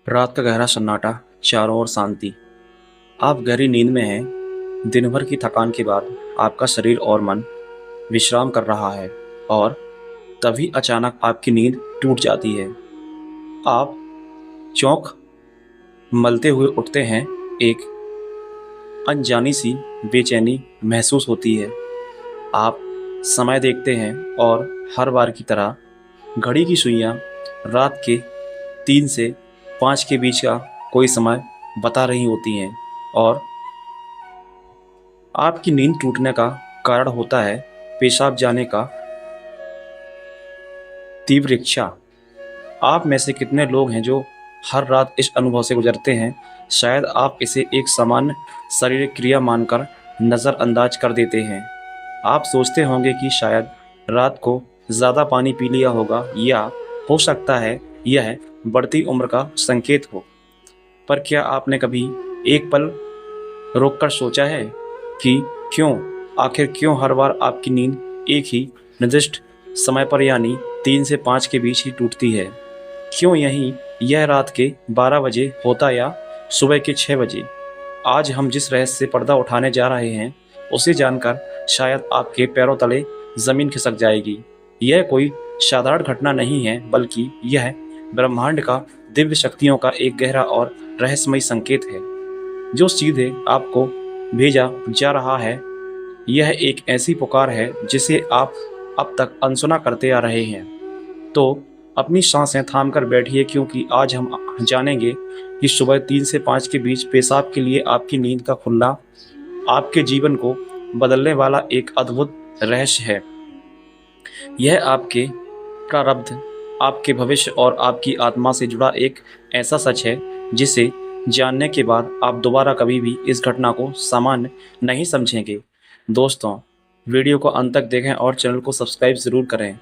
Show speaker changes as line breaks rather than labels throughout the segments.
रात का गहरा सन्नाटा, चारों ओर शांति। आप गहरी नींद में हैं। दिन भर की थकान के बाद आपका शरीर और मन विश्राम कर रहा है और तभी अचानक आपकी नींद टूट जाती है। आप चौंक मलते हुए उठते हैं। एक अनजानी सी बेचैनी महसूस होती है। आप समय देखते हैं और हर बार की तरह घड़ी की सुइयां रात के 3 से 5 के बीच का कोई समय बता रही होती हैं और आपकी नींद टूटने का कारण होता है पेशाब जाने का तीव्र इच्छा। आप में से कितने लोग हैं जो हर रात इस अनुभव से गुजरते हैं? शायद आप इसे एक सामान्य शारीरिक क्रिया मानकर नज़रअंदाज कर देते हैं। आप सोचते होंगे कि शायद रात को ज़्यादा पानी पी लिया होगा या हो सकता है यह बढ़ती उम्र का संकेत हो। पर क्या आपने कभी एक पल रोककर सोचा है कि आखिर क्यों हर बार आपकी नींद एक ही निर्दिष्ट समय पर यानी 3 से 5 के बीच ही टूटती है? क्यों यही यह रात के 12 बजे होता या सुबह के 6 बजे? आज हम जिस रहस्य से पर्दा उठाने जा रहे हैं उसे जानकर शायद आपके पैरों तले जमीन खिसक जाएगी। यह कोई साधारण घटना नहीं है, बल्कि यह ब्रह्मांड का दिव्य शक्तियों का एक गहरा और रहस्यमय संकेत है जो सीधे आपको भेजा जा रहा है। यह एक ऐसी पुकार है जिसे आप अब तक अनसुना करते आ रहे हैं। तो अपनी सांसें थाम कर बैठिए, क्योंकि आज हम जानेंगे कि सुबह 3 से 5 के बीच पेशाब के लिए आपकी नींद का खुलना आपके जीवन को बदलने वाला एक अद्भुत रहस्य है। यह आपके प्रारब्ध, आपके भविष्य और आपकी आत्मा से जुड़ा एक ऐसा सच है जिसे जानने के बाद आप दोबारा कभी भी इस घटना को सामान्य नहीं समझेंगे। दोस्तों, वीडियो को अंत तक देखें और चैनल को सब्सक्राइब ज़रूर करें।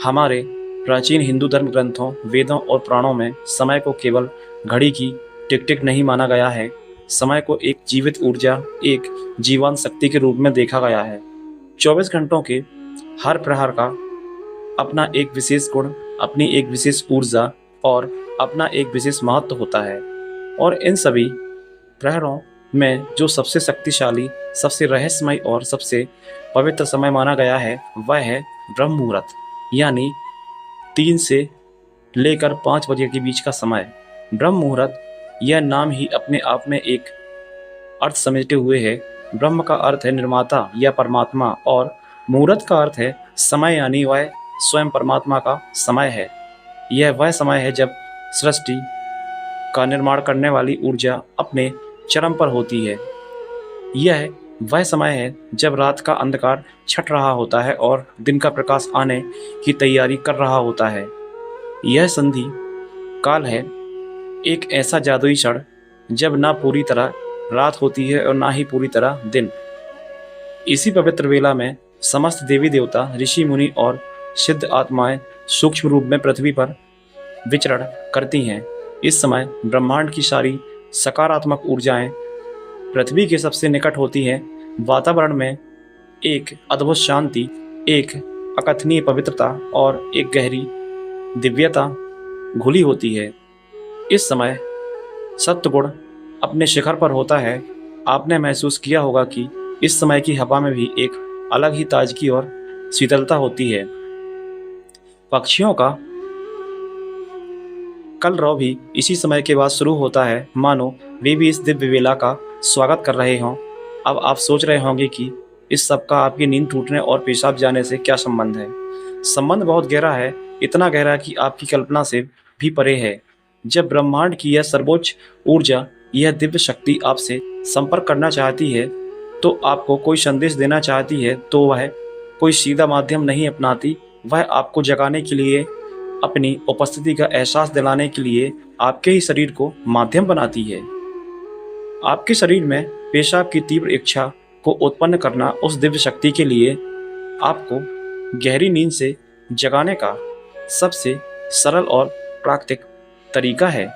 हमारे प्राचीन हिंदू धर्म ग्रंथों, वेदों और पुराणों में समय को केवल घड़ी की टिक टिक नहीं माना गया है। समय को एक जीवित ऊर्जा, एक जीवन शक्ति के रूप में देखा गया है। 24 घंटों के हर प्रहर का अपना एक विशेष गुण, अपनी एक विशेष ऊर्जा और अपना एक विशेष महत्व होता है। और इन सभी प्रहरों में जो सबसे शक्तिशाली, सबसे रहस्यमय और सबसे पवित्र समय माना गया है वह है ब्रह्म मुहूर्त, यानी 3 से लेकर 5 बजे के बीच का समय। ब्रह्म मुहूर्त, यह नाम ही अपने आप में एक अर्थ समेटे हुए है। ब्रह्म का अर्थ है निर्माता या परमात्मा और मुहूर्त का अर्थ है समय, यानी वह स्वयं परमात्मा का समय है। यह वह समय है जब सृष्टि का निर्माण करने वाली ऊर्जा अपने चरम पर होती है। यह वह समय है जब रात का अंधकार छट रहा होता है और दिन का प्रकाश आने की तैयारी कर रहा होता है। यह संधि काल है, एक ऐसा जादुई क्षण जब ना पूरी तरह रात होती है और ना ही पूरी तरह दिन। इसी पवित्र वेला में समस्त देवी देवता, ऋषि मुनि और सिद्ध आत्माएं सूक्ष्म रूप में पृथ्वी पर विचरण करती हैं। इस समय ब्रह्मांड की सारी सकारात्मक ऊर्जाएं पृथ्वी के सबसे निकट होती हैं। वातावरण में एक अद्भुत शांति, एक अकथनीय पवित्रता और एक गहरी दिव्यता घुली होती है। इस समय सत्वगुण अपने शिखर पर होता है। आपने महसूस किया होगा कि इस समय की हवा में भी एक अलग ही ताजगी और शीतलता होती है। पक्षियों का कलरव भी इसी समय के बाद शुरू होता है, मानो वे भी इस दिव्य वेला का स्वागत कर रहे हों। अब आप सोच रहे होंगे कि इस सब का आपकी नींद टूटने और पेशाब जाने से क्या संबंध है? संबंध बहुत गहरा है, इतना गहरा कि आपकी कल्पना से भी परे है। जब ब्रह्मांड की यह सर्वोच्च ऊर्जा, यह दिव्य शक्ति आपसे संपर्क करना चाहती है, तो आपको कोई संदेश देना चाहती है, तो वह कोई सीधा माध्यम नहीं अपनाती। वह आपको जगाने के लिए, अपनी उपस्थिति का एहसास दिलाने के लिए आपके ही शरीर को माध्यम बनाती है। आपके शरीर में पेशाब की तीव्र इच्छा को उत्पन्न करना उस दिव्य शक्ति के लिए आपको गहरी नींद से जगाने का सबसे सरल और प्राकृतिक तरीका है।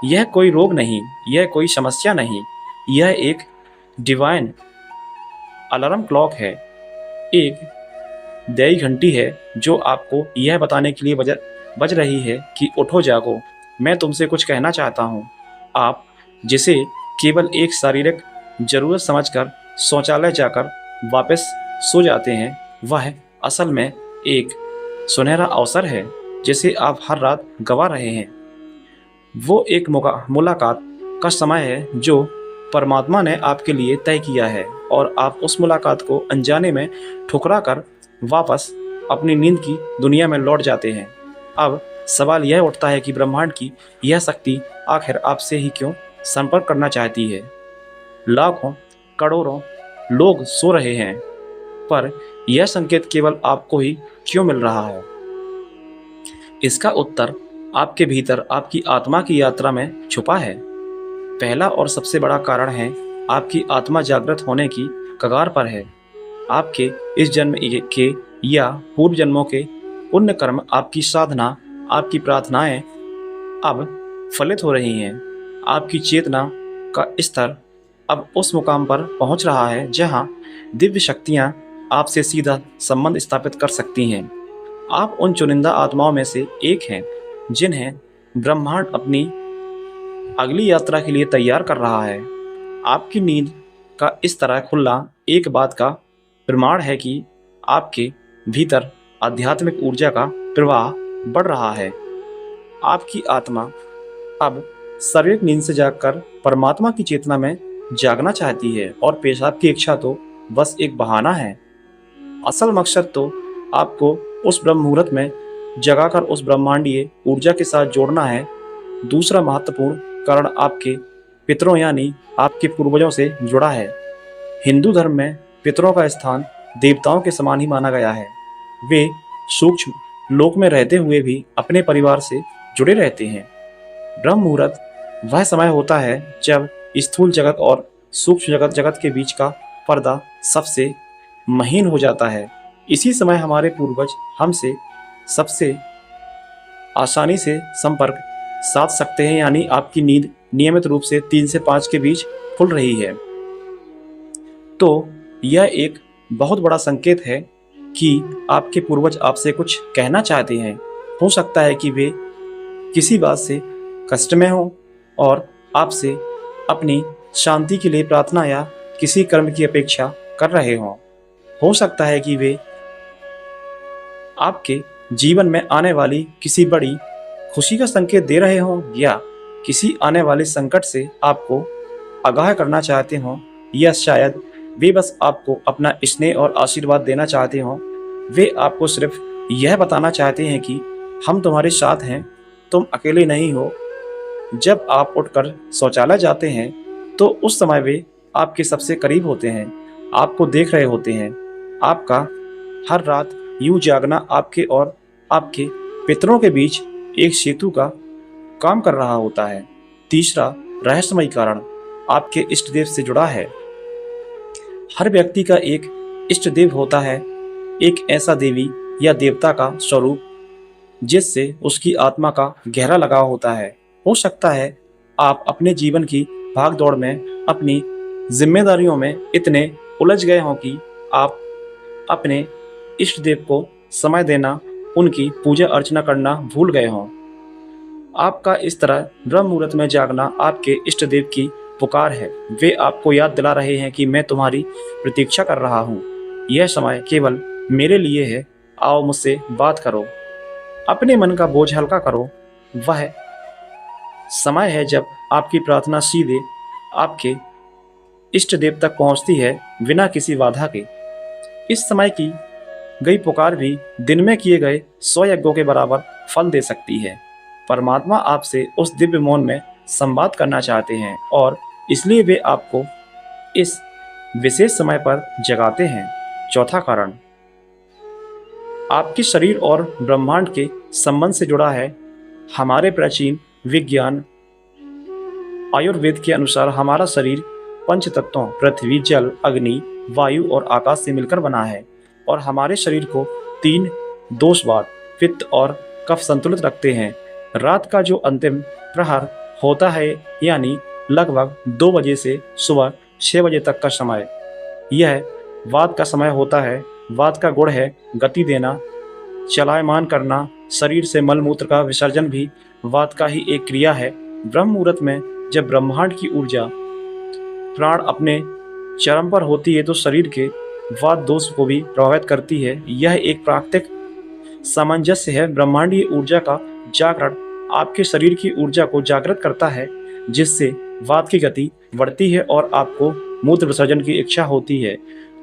यह कोई रोग नहीं, यह कोई समस्या नहीं, यह एक डिवाइन अलार्म क्लॉक है, एक दैवी घंटी है जो आपको यह बताने के लिए बज रही है कि उठो, जागो। मैं तुमसे कुछ कहना चाहता हूँ। आप जिसे केवल एक शारीरिक जरूरत समझकर शौचालय जाकर वापस सो जाते हैं, वह असल में एक सुनहरा अवसर है जिसे आप हर रात गंवा रहे हैं। वो एक मुलाकात का समय है जो परमात्मा ने आपके लिए तय किया है, और आप उस मुलाकात को अनजाने में ठुकरा कर वापस अपनी नींद की दुनिया में लौट जाते हैं। अब सवाल यह उठता है कि ब्रह्मांड की यह शक्ति आखिर आपसे ही क्यों संपर्क करना चाहती है। लाखों करोड़ों लोग सो रहे हैं, पर यह संकेत केवल आपको ही क्यों मिल रहा है? इसका उत्तर आपके भीतर आपकी आत्मा की यात्रा में छुपा है। पहला और सबसे बड़ा कारण है, आपकी आत्मा जागृत होने की कगार पर है। आपके इस जन्म के या पूर्व जन्मों के पुण्य कर्म, आपकी साधना, आपकी प्रार्थनाएं अब फलित हो रही हैं। आपकी चेतना का स्तर अब उस मुकाम पर पहुंच रहा है जहां दिव्य शक्तियां आपसे सीधा संबंध स्थापित कर सकती हैं। आप उन चुनिंदा आत्माओं में से एक हैं जिन्हें ब्रह्मांड अपनी अगली यात्रा के लिए तैयार कर रहा है। आपकी नींद का इस तरह खुलना एक बात का प्रमाण है कि आपके भीतर आध्यात्मिक ऊर्जा का प्रवाह बढ़ रहा है। आपकी आत्मा अब शारीरिक नींद से जागकर परमात्मा की चेतना में जागना चाहती है, और पेशाब की इच्छा तो बस एक बहाना है। असल मकसद तो आपको उस ब्रह्म मुहूर्त में जगाकर उस ब्रह्मांडीय ऊर्जा के साथ जोड़ना है। दूसरा महत्वपूर्ण कारण आपके पितरों यानी आपके पूर्वजों से जुड़ा है। हिंदू धर्म में पितरों का स्थान देवताओं के समान ही माना गया है। वे सूक्ष्म लोक में रहते हुए भी अपने परिवार से जुड़े रहते हैं। ब्रह्म मुहूर्त वह समय होता है जब स्थूल जगत और सूक्ष्म जगत के बीच का पर्दा सबसे महीन हो जाता है। इसी समय हमारे पूर्वज हमसे सबसे आसानी से संपर्क साध सकते हैं, यानी आपकी नींद नियमित रूप से 3 से 5 के बीच खुल रही है। तो यह एक बहुत बड़ा संकेत है कि आपके पूर्वज आपसे कुछ कहना चाहते हैं। हो सकता है कि वे किसी बात से कष्ट में हों और आपसे अपनी शांति के लिए प्रार्थना या किसी कर्म की अपेक्षा कर रहे हों। हो सकता है कि वे आपके जीवन में आने वाली किसी बड़ी खुशी का संकेत दे रहे हों, या किसी आने वाले संकट से आपको आगाह करना चाहते हों, या शायद वे बस आपको अपना स्नेह और आशीर्वाद देना चाहते हों। वे आपको सिर्फ यह बताना चाहते हैं कि हम तुम्हारे साथ हैं, तुम अकेले नहीं हो। जब आप उठकर शौचालय जाते हैं तो उस समय वे आपके सबसे करीब होते हैं, आपको देख रहे होते हैं। आपका हर रात यूं जागना आपके और आपके पितरों के बीच एक सेतु का काम कर रहा होता है। तीसरा रहस्यमयी कारण आपके इष्ट देव से जुड़ा है। हर व्यक्ति का एक इष्ट देव होता है, एक ऐसा देवी या देवता का स्वरूप जिससे उसकी आत्मा का गहरा लगाव होता है। हो सकता है आप अपने जीवन की भागदौड़ में अपनी जिम्मेदारियों में इतने उलझ गए हों कि आप अपने इष्ट देव को समय देना, उनकी पूजा अर्चना करना भूल गए हों। आपका इस तरह ब्रह्म मुहूर्त में जागना आपके इष्ट देव की पुकार है। वे आपको याद दिला रहे हैं कि मैं तुम्हारी प्रतीक्षा कर रहा हूँ। यह समय केवल मेरे लिए है। आओ मुझसे बात करो, अपने मन का बोझ हल्का करो। वह समय है जब आपकी प्रार्थना सीधे आपके इष्ट देव तक पहुंचती है, बिना किसी बाधा के। इस समय की गई पुकार भी दिन में किए गए 100 यज्ञों के बराबर फल दे सकती है। परमात्मा आपसे उस दिव्य मौन में संवाद करना चाहते हैं, और इसलिए वे आपको इस विशेष समय पर जगाते हैं। चौथा कारण आपके शरीर और ब्रह्मांड के संबंध से जुड़ा है। हमारे प्राचीन विज्ञान आयुर्वेद के अनुसार हमारा शरीर 5 तत्वों पृथ्वी, जल, अग्नि, वायु और आकाश से मिलकर बना है, और हमारे शरीर को 3 दोषवात, पित्त और कफ संतुलित रखते हैं। रात का जो अंतिम प्रहर होता है, यानी लगभग 2 बजे से सुबह 6 बजे तक का समय, यह वात का समय होता है। वात का गुण है गति देना, चलायमान करना, शरीर से मलमूत्र का विसर्जन भी वात का ही एक क्रिया है। ब्रह्म मुहूर्त में जब ब्रह्मांड की ऊर्जा प्राण अपने चरम पर होती है तो शरीर के वात दोष को भी प्रभावित करती है। यह एक प्राकृतिक सामंजस्य है। ब्रह्मांडीय ऊर्जा का जागरण आपके शरीर की ऊर्जा को जागृत करता है, जिससे वात की गति बढ़ती है और आपको मूत्र विसर्जन की इच्छा होती है।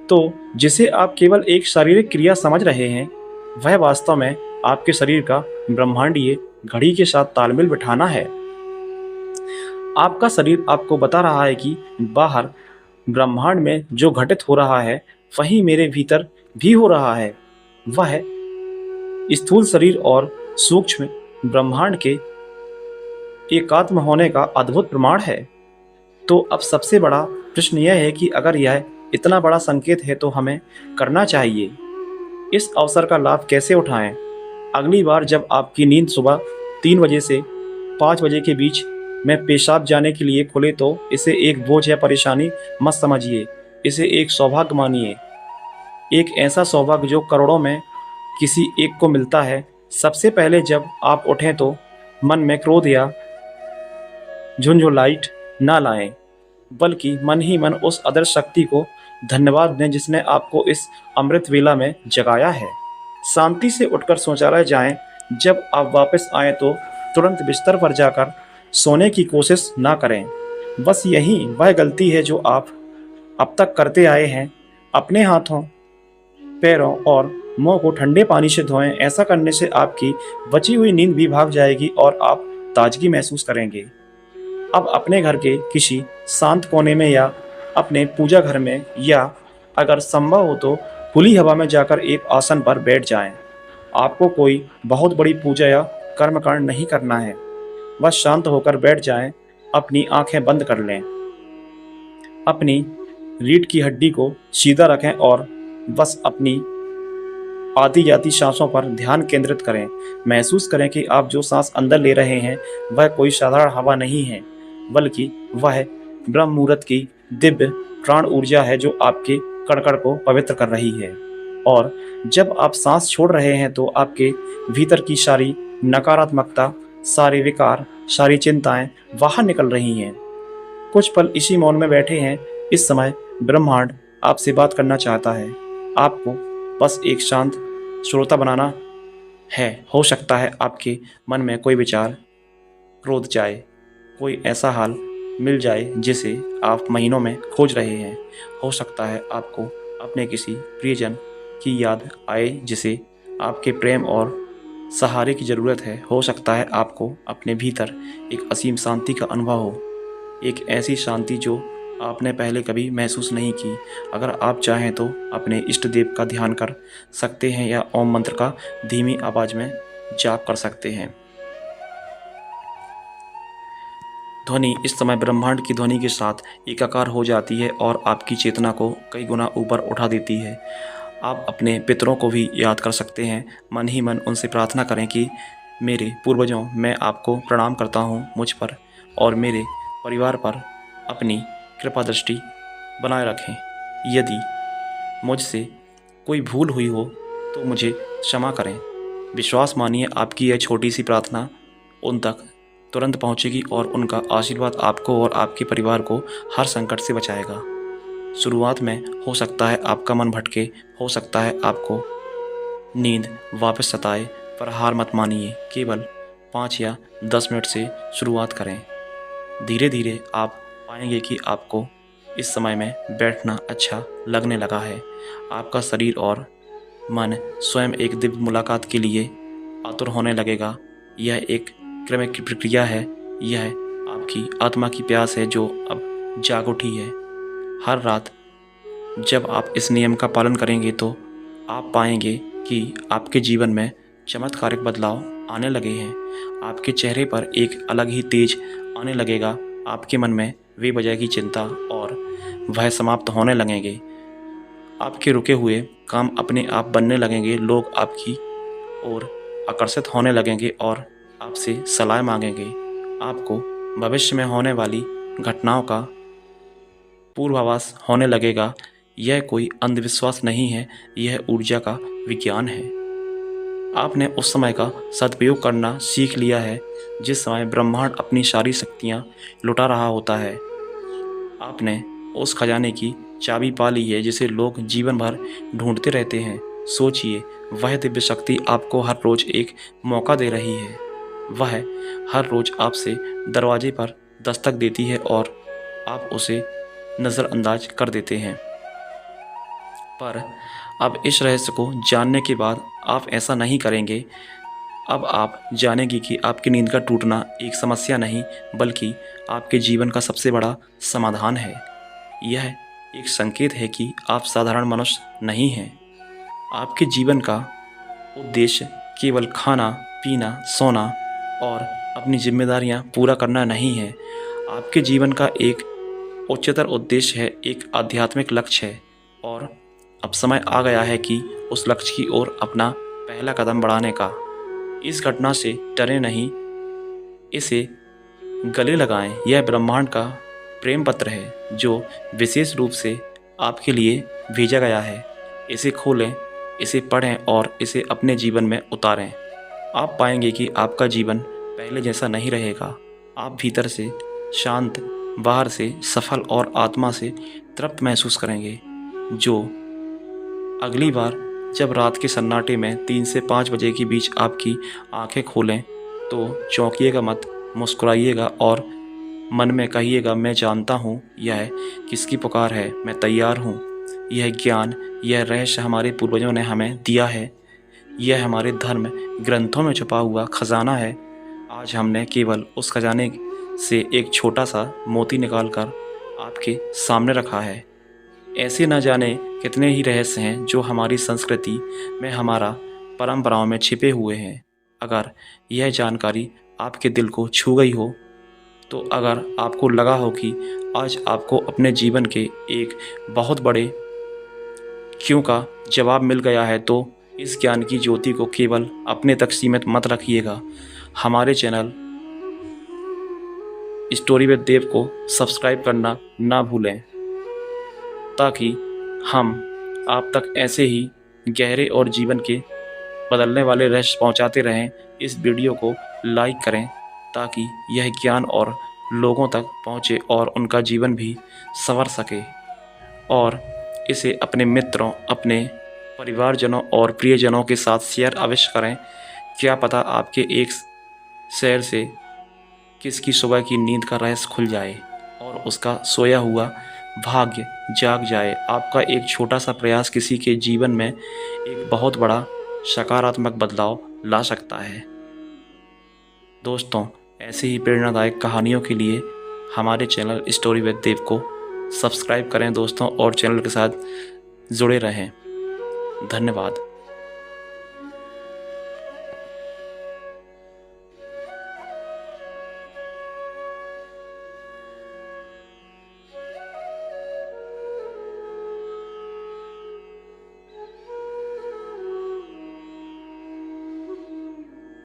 तो जिसे आप केवल एक शारीरिक क्रिया समझ रहे हैं, वह वास्तव में आपके शरीर का ब्रह्मांडीय घड़ी के साथ तालमेल बिठाना है। आपका शरीर आपको बता रहा है कि बाहर ब्रह्मांड में जो घटित हो रहा है वही मेरे भीतर भी हो रहा है। वह स्थूल शरीर और सूक्ष्म ब्रह्मांड के एकात्म होने का अद्भुत प्रमाण है। तो अब सबसे बड़ा प्रश्न यह है कि अगर यह इतना बड़ा संकेत है तो हमें करना चाहिए। इस अवसर का लाभ कैसे उठाएं? अगली बार जब आपकी नींद सुबह 3 बजे से 5 बजे के बीच में पेशाब जाने के लिए खुले तो इसे एक बोझ या परेशानी मत समझिए, इसे एक सौभाग्य मानिए। एक ऐसा सौभाग्य जो करोड़ों में किसी एक को मिलता है। सबसे पहले जब आप उठें तो मन में क्रोध या झुंझुलाहट ना लाएं, बल्कि मन ही मन उस अदृश्य शक्ति को धन्यवाद दें जिसने आपको इस अमृत वेला में जगाया है। शांति से उठकर शौचालय जाएं। जब आप वापस आएं तो तुरंत बिस्तर पर जाकर सोने की कोशिश ना करें। बस यही वह गलती है जो आप अब तक करते आए हैं। अपने हाथों, पैरों और मुंह को ठंडे पानी से धोएं। ऐसा करने से आपकी बची हुई नींद भी भाग जाएगी और आप ताजगी महसूस करेंगे। अब अपने घर के किसी शांत कोने में या अपने पूजा घर में या अगर संभव हो तो खुली हवा में जाकर एक आसन पर बैठ जाएं। आपको कोई बहुत बड़ी पूजा या कर्मकांड नहीं करना है, बस शांत होकर बैठ जाएं। अपनी आंखें बंद कर लें, अपनी रीढ़ की हड्डी को सीधा रखें और बस अपनी आती जाती सांसों पर ध्यान केंद्रित करें। महसूस करें कि आप जो सांस अंदर ले रहे हैं वह कोई साधारण हवा नहीं है, बल्कि वह ब्रह्म मुहूर्त की दिव्य प्राण ऊर्जा है जो आपके कण-कण को पवित्र कर रही है। और जब आप सांस छोड़ रहे हैं तो आपके भीतर की सारी नकारात्मकता, सारे विकार, सारी चिंताएं बाहर निकल रही हैं। कुछ पल इसी मौन में बैठे हैं। इस समय ब्रह्मांड आपसे बात करना चाहता है। आपको बस एक शांत श्रोता बनाना है। हो सकता है आपके मन में कोई विचार क्रोध जाए, कोई ऐसा हाल मिल जाए जिसे आप महीनों में खोज रहे हैं। हो सकता है आपको अपने किसी प्रियजन की याद आए जिसे आपके प्रेम और सहारे की ज़रूरत है। हो सकता है आपको अपने भीतर एक असीम शांति का अनुभव हो, एक ऐसी शांति जो आपने पहले कभी महसूस नहीं की। अगर आप चाहें तो अपने इष्ट देव का ध्यान कर सकते हैं या ओम मंत्र का धीमी आवाज़ में जाप कर सकते हैं। ध्वनि इस समय ब्रह्मांड की ध्वनि के साथ एकाकार हो जाती है और आपकी चेतना को कई गुना ऊपर उठा देती है। आप अपने पितरों को भी याद कर सकते हैं। मन ही मन उनसे प्रार्थना करें कि मेरे पूर्वजों, मैं आपको प्रणाम करता हूँ। मुझ पर और मेरे परिवार पर अपनी कृपा दृष्टि बनाए रखें। यदि मुझसे कोई भूल हुई हो तो मुझे क्षमा करें। विश्वास मानिए, आपकी यह छोटी सी प्रार्थना उन तक तुरंत पहुंचेगी और उनका आशीर्वाद आपको और आपके परिवार को हर संकट से बचाएगा। शुरुआत में हो सकता है आपका मन भटके, हो सकता है आपको नींद वापस सताए, पर हार मत मानिए। केवल 5 या 10 मिनट से शुरुआत करें। धीरे धीरे आप पाएंगे कि आपको इस समय में बैठना अच्छा लगने लगा है। आपका शरीर और मन स्वयं एक दिव्य मुलाकात के लिए आतुर होने लगेगा। यह एक क्रमिक प्रक्रिया है। यह आपकी आत्मा की प्यास है जो अब जाग उठी है। हर रात जब आप इस नियम का पालन करेंगे तो आप पाएंगे कि आपके जीवन में चमत्कारिक बदलाव आने लगे हैं। आपके चेहरे पर एक अलग ही तेज आने लगेगा। आपके मन में बेवजह की चिंता और वह समाप्त होने लगेंगे। आपके रुके हुए काम अपने आप बनने लगेंगे। लोग आपकी ओर आकर्षित होने लगेंगे और आपसे सलाह मांगेंगे। आपको भविष्य में होने वाली घटनाओं का पूर्वाभास होने लगेगा। यह कोई अंधविश्वास नहीं है, यह ऊर्जा का विज्ञान है। आपने उस समय का सदुपयोग करना सीख लिया है जिस समय ब्रह्मांड अपनी सारी शक्तियाँ लुटा रहा होता है। आपने उस खजाने की चाबी पा ली है जिसे लोग जीवन भर ढूंढते रहते हैं। सोचिए, वह दिव्य शक्ति आपको हर रोज एक मौका दे रही है। वह हर रोज आपसे दरवाजे पर दस्तक देती है और आप उसे नज़रअंदाज कर देते हैं। पर अब इस रहस्य को जानने के बाद आप ऐसा नहीं करेंगे। अब आप जानेंगे कि आपकी नींद का टूटना एक समस्या नहीं, बल्कि आपके जीवन का सबसे बड़ा समाधान है। यह एक संकेत है कि आप साधारण मनुष्य नहीं हैं। आपके जीवन का उद्देश्य केवल खाना, पीना, सोना और अपनी जिम्मेदारियां पूरा करना नहीं है। आपके जीवन का एक उच्चतर उद्देश्य है, एक आध्यात्मिक लक्ष्य है। और अब समय आ गया है कि उस लक्ष्य की ओर अपना पहला कदम बढ़ाने का। इस घटना से डरे नहीं, इसे गले लगाएं। यह ब्रह्मांड का प्रेम पत्र है जो विशेष रूप से आपके लिए भेजा गया है। इसे खोलें, इसे पढ़ें और इसे अपने जीवन में उतारें। आप पाएंगे कि आपका जीवन पहले जैसा नहीं रहेगा। आप भीतर से शांत, बाहर से सफल और आत्मा से तृप्त महसूस करेंगे। जो अगली बार जब रात के सन्नाटे में 3 से 5 बजे के बीच आपकी आंखें खोलें तो चौंकिएगा मत, मुस्कुराइएगा और मन में कहिएगा, मैं जानता हूँ यह किसकी पुकार है, मैं तैयार हूँ। यह ज्ञान, यह रहस्य हमारे पूर्वजों ने हमें दिया है। यह हमारे धर्म ग्रंथों में छुपा हुआ खजाना है। आज हमने केवल उस खजाने से एक छोटा सा मोती निकालकर आपके सामने रखा है। ऐसे न जाने कितने ही रहस्य हैं जो हमारी संस्कृति में, हमारा परंपराओं में छिपे हुए हैं। अगर यह जानकारी आपके दिल को छू गई हो, तो अगर आपको लगा हो कि आज आपको अपने जीवन के एक बहुत बड़े क्यों का जवाब मिल गया है, तो इस ज्ञान की ज्योति को केवल अपने तक सीमित मत रखिएगा। हमारे चैनल स्टोरी विद देव को सब्सक्राइब करना ना भूलें, ताकि हम आप तक ऐसे ही गहरे और जीवन के बदलने वाले रहस्य पहुंचाते रहें। इस वीडियो को लाइक करें ताकि यह ज्ञान और लोगों तक पहुंचे और उनका जीवन भी संवर सके। और इसे अपने मित्रों, अपने परिवारजनों और प्रियजनों के साथ शेयर अवश्य करें। क्या पता आपके एक शेयर से किसकी सुबह की नींद का रहस्य खुल जाए और उसका सोया हुआ भाग्य जाग जाए। आपका एक छोटा सा प्रयास किसी के जीवन में एक बहुत बड़ा सकारात्मक बदलाव ला सकता है। दोस्तों, ऐसे ही प्रेरणादायक कहानियों के लिए हमारे चैनल स्टोरी विद देव को सब्सक्राइब करें दोस्तों, और चैनल के साथ जुड़े रहें। धन्यवाद।